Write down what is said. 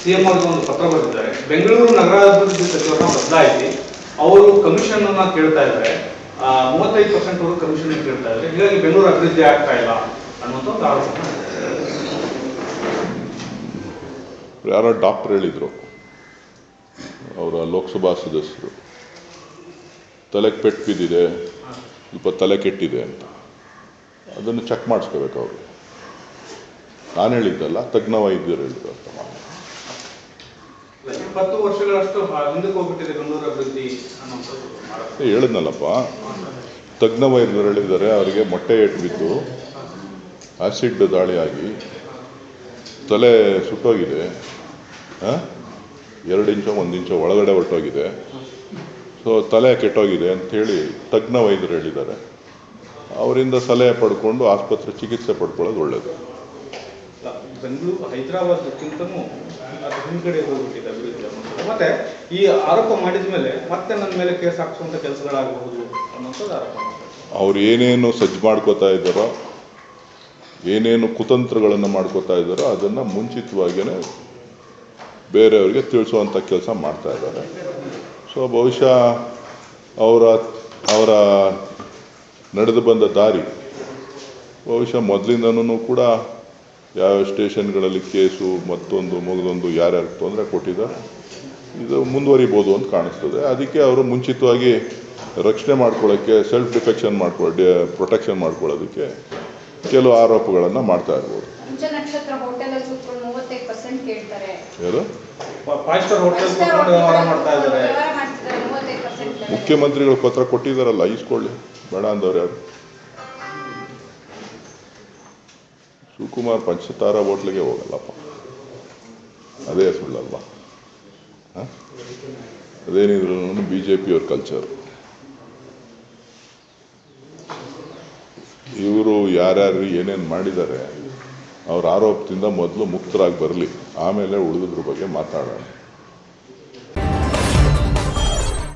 CM ಅವರಿಗೆ ಒಂದು ಪತ್ರ ಬರೆದಿದ್ದಾರೆ. ಬೆಂಗಳೂರು ನಗರಾಭಿವೃದ್ಧಿ ಸಚಿವರನ್ನ ಬದಲಾಯಿಸಿ ಅವರು ಕಮಿಷನ್ ಅನ್ನ ಕೇಳ್ತಾ ಇದ್ದಾರೆ. 35% ಅವರು ಕಮಿಷನ್ ಕೇಳ್ತಾ ಇದ್ದಾರೆ. ಹೀಗಾಗಿ ಬೆಂಗಳೂರು ಅಭಿವೃದ್ಧಿ ಆಗ್ತಾ ಇಲ್ಲ ಅನ್ನುವಂಥ ಒಂದು ಆರೋಪ. ಯಾರೋ ಡಾಕ್ಟರ್ ಹೇಳಿದ್ರು, ಅವರ ಲೋಕಸಭಾ ಸದಸ್ಯರು, ತಲೆಗೆ ಪೆಟ್ಟು ಬಿದ್ದಿದೆ, ಸ್ವಲ್ಪ ತಲೆ ಕೆಟ್ಟಿದೆ ಅಂತ. ಅದನ್ನು ಚೆಕ್ ಮಾಡಿಸ್ಕೋಬೇಕು ಅವರು. ನಾನು ಹೇಳಿದ್ದಲ್ಲ, ತಜ್ಞ ವೈದ್ಯರು ಹೇಳಿದ್ರು ಅಂತ. 20 ವರ್ಷಗಳಷ್ಟು ಹಿಂದಕ್ಕೆ ಹೋಗ್ಬಿಟ್ಟಿದೆ ಬೆಂಗಳೂರು ಅಭಿವೃದ್ಧಿ ಅನ್ನೋದು ಹೇಳಿದ್ನಲ್ಲಪ್ಪ. ತಜ್ಞ ವೈದ್ಯರು ಹೇಳಿದ್ದಾರೆ, ಅವರಿಗೆ ಮೊಟ್ಟೆ ಏಟು ಬಿದ್ದು ಆಸಿಡ್ ದಾಳಿಯಾಗಿ ತಲೆ ಸುಟ್ಟೋಗಿದೆ, 2 ಇಂಚು 1 ಇಂಚು ಒಳಗಡೆ ಹೊರಟೋಗಿದೆ, ಸೊ ತಲೆ ಕೆಟ್ಟೋಗಿದೆ ಅಂಥೇಳಿ ತಜ್ಞ ವೈದ್ಯರು ಹೇಳಿದ್ದಾರೆ. ಅವರಿಂದ ಸಲಹೆ ಪಡ್ಕೊಂಡು ಆಸ್ಪತ್ರೆ ಚಿಕಿತ್ಸೆ ಪಡ್ಕೊಳ್ಳೋದು ಒಳ್ಳೆಯದು. ಬೆಂಗಳೂರು ಹೈದರಾಬಾದ್ಗಿಂತನೂ ಹಿಂದ್ಗಡೆ ಹೋಗ್ಬಿಟ್ಟಿದೆ ಅಭಿವೃದ್ಧಿ. ಮತ್ತೆ ಈ ಆರೋಪ ಮಾಡಿದ ಮೇಲೆ ಮತ್ತೆ ನನ್ನ ಮೇಲೆ ಕೇಸ್ ಹಾಕಿಸುವಂಥ ಕೆಲಸಗಳಾಗಬಹುದು ಅನ್ನೋಂಥದ್ದು ಆರೋಪ. ಅವ್ರು ಏನೇನು ಸಜ್ಜು ಮಾಡ್ಕೋತಾ ಇದ್ದಾರೋ, ಏನೇನು ಕುತಂತ್ರಗಳನ್ನು ಮಾಡ್ಕೋತಾ ಇದ್ದಾರೋ ಅದನ್ನು ಮುಂಚಿತವಾಗಿಯೇ ಬೇರೆಯವರಿಗೆ ತಿಳಿಸುವಂಥ ಕೆಲಸ ಮಾಡ್ತಾ ಇದ್ದಾರೆ. ಸೊ ಬಹುಶಃ ಅವರ ನಡೆದು ಬಂದ ದಾರಿ ಬಹುಶಃ ಮೊದಲಿಂದನೂ ಕೂಡ ಯಾವ ಸ್ಟೇಷನ್ಗಳಲ್ಲಿ ಕೇಸು ಮತ್ತೊಂದು ಮಗದೊಂದು ಯಾರ್ಯಾರು ತೊಂದರೆ ಕೊಟ್ಟಿದ್ದಾರೆ, ಇದು ಮುಂದುವರಿಬೋದು ಅಂತ ಕಾಣಿಸ್ತದೆ. ಅದಕ್ಕೆ ಅವರು ಮುಂಚಿತವಾಗಿ ರಕ್ಷಣೆ ಮಾಡ್ಕೊಳ್ಳೋಕ್ಕೆ, ಸೆಲ್ಫ್ ಪ್ರೊಟೆಕ್ಷನ್ ಮಾಡ್ಕೊಳ್ಳೋದಕ್ಕೆ ಕೆಲವು ಆರೋಪಗಳನ್ನು ಮಾಡ್ತಾ ಇರ್ಬೋದು. ಮುಖ್ಯಮಂತ್ರಿಗಳು ಪತ್ರ ಕೊಟ್ಟಿದ್ದಾರಲ್ಲ, ಈಸ್ಕೊಳ್ಳಿ, ಬೇಡ ಅಂದವ್ರು ಯಾರು? ಶಿವಕುಮಾರ್ ಪಂಚತಾರ ಹೋಟ್ಲಿಗೆ ಹೋಗಲ್ಲಪ್ಪ, ಅದೇ ಸುಳ್ಳಲ್ವಾ? ಅದೇನಿದ್ರು BJP ಅವ್ರ ಕಲ್ಚರ್. ಇವರು ಯಾರ್ಯಾರು ಏನೇನು ಮಾಡಿದ್ದಾರೆ ಅವ್ರ ಆರೋಪದಿಂದ ಮೊದಲು ಮುಕ್ತರಾಗಿ ಬರಲಿ, ಆಮೇಲೆ ಉಳಿದ್ರ ಬಗ್ಗೆ ಮಾತಾಡೋಣ.